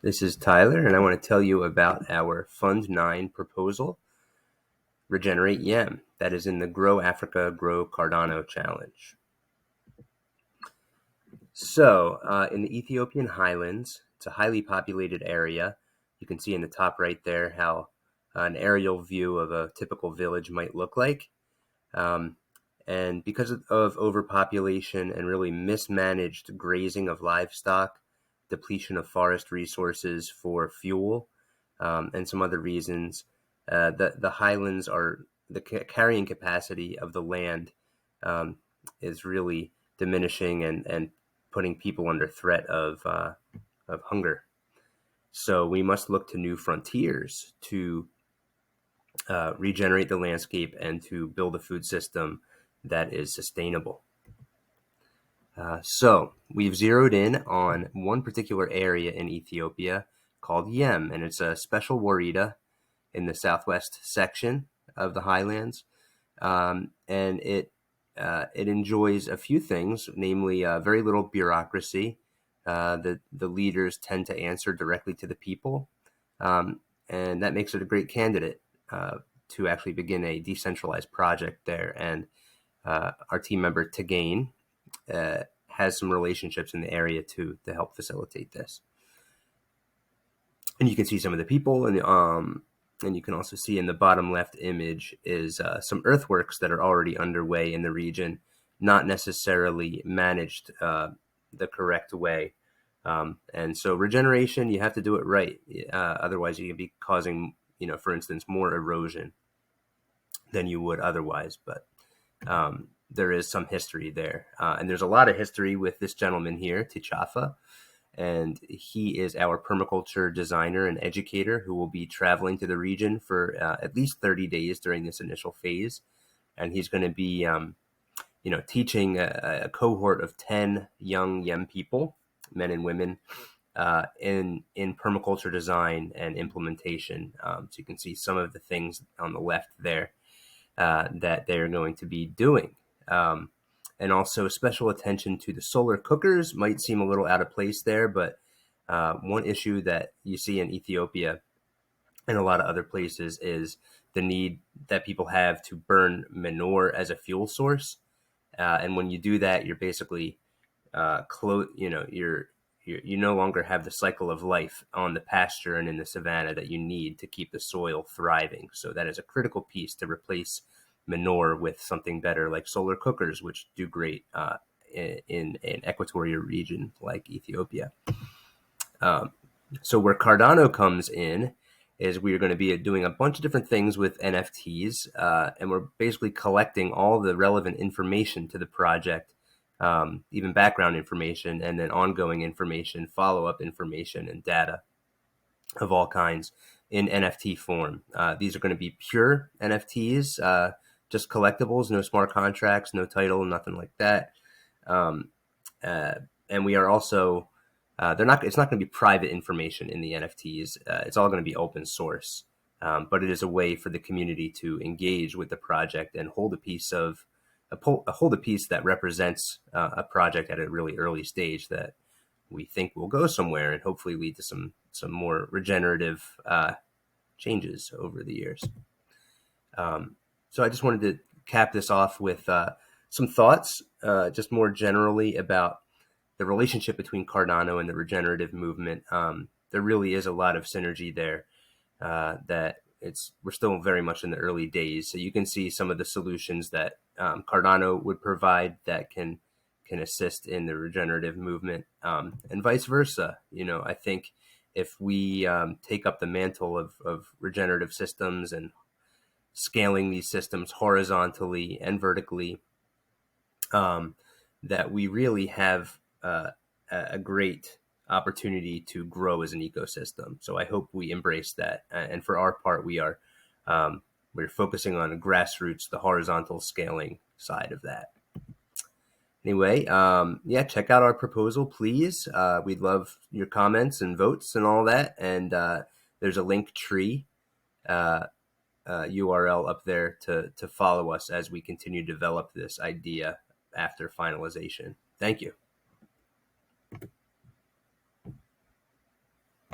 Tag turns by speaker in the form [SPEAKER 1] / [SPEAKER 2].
[SPEAKER 1] This is Tyler, and I want to tell you about our Fund9 proposal, Regenerate Yem, that is in the Grow Africa, Grow Cardano Challenge. So, in the Ethiopian highlands, it's a highly populated area. You can see in the top right there how an aerial view of a typical village might look like. And because of overpopulation and really mismanaged grazing of livestock, depletion of forest resources for fuel, and some other reasons, the highlands the carrying capacity of the land is really diminishing and putting people under threat of hunger. So we must look to new frontiers to regenerate the landscape and to build a food system that is sustainable. So we've zeroed in on one particular area in Ethiopia called Yem, and it's a special woreda in the southwest section of the highlands, and it enjoys a few things, namely very little bureaucracy. The leaders tend to answer directly to the people, and that makes it a great candidate to actually begin a decentralized project there. And our team member Tagain has some relationships in the area to help facilitate this. And you can see some of the people, and you can also see in the bottom left image is some earthworks that are already underway in the region, not necessarily managed the correct way. And so regeneration, you have to do it right. Otherwise, you can be causing, for instance, more erosion than you would otherwise. But there is some history there. And there's a lot of history with this gentleman here, Tichafa. And he is our permaculture designer and educator who will be traveling to the region for at least 30 days during this initial phase. And he's going to be, teaching a cohort of 10 young Yem people, men and women, in permaculture design and implementation. So you can see some of the things on the left there that they're going to be doing. And also special attention to the solar cookers might seem a little out of place there, but one issue that you see in Ethiopia and a lot of other places is the need that people have to burn manure as a fuel source. And when you do that, you're basically you no longer have the cycle of life on the pasture and in the savanna that you need to keep the soil thriving. So that is a critical piece to replace manure with something better like solar cookers, which do great in an equatorial region like Ethiopia. So where Cardano comes in is we're going to be doing a bunch of different things with NFTs, and we're basically collecting all the relevant information to the project, even background information, and then ongoing information, follow-up information, and data of all kinds in NFT form. These are going to be pure NFTs, just collectibles, no smart contracts, no title, nothing like that. And we are also, it's not going to be private information in the NFTs. It's all going to be open source, but it is a way for the community to engage with the project and hold a piece that represents a project at a really early stage that we think will go somewhere and hopefully lead to some more regenerative changes over the years. So I just wanted to cap this off with some thoughts, just more generally about the relationship between Cardano and the regenerative movement. There really is a lot of synergy there that we're still very much in the early days. So you can see some of the solutions that Cardano would provide that can assist in the regenerative movement, and vice versa. I think if we take up the mantle of regenerative systems and scaling these systems horizontally and vertically, that we really have a great opportunity to grow as an ecosystem. So I hope we embrace that. And for our part, we're focusing on grassroots, the horizontal scaling side of that. Anyway, check out our proposal, please. We'd love your comments and votes and all that. And there's a link tree URL up there to follow us as we continue to develop this idea after finalization. Thank you.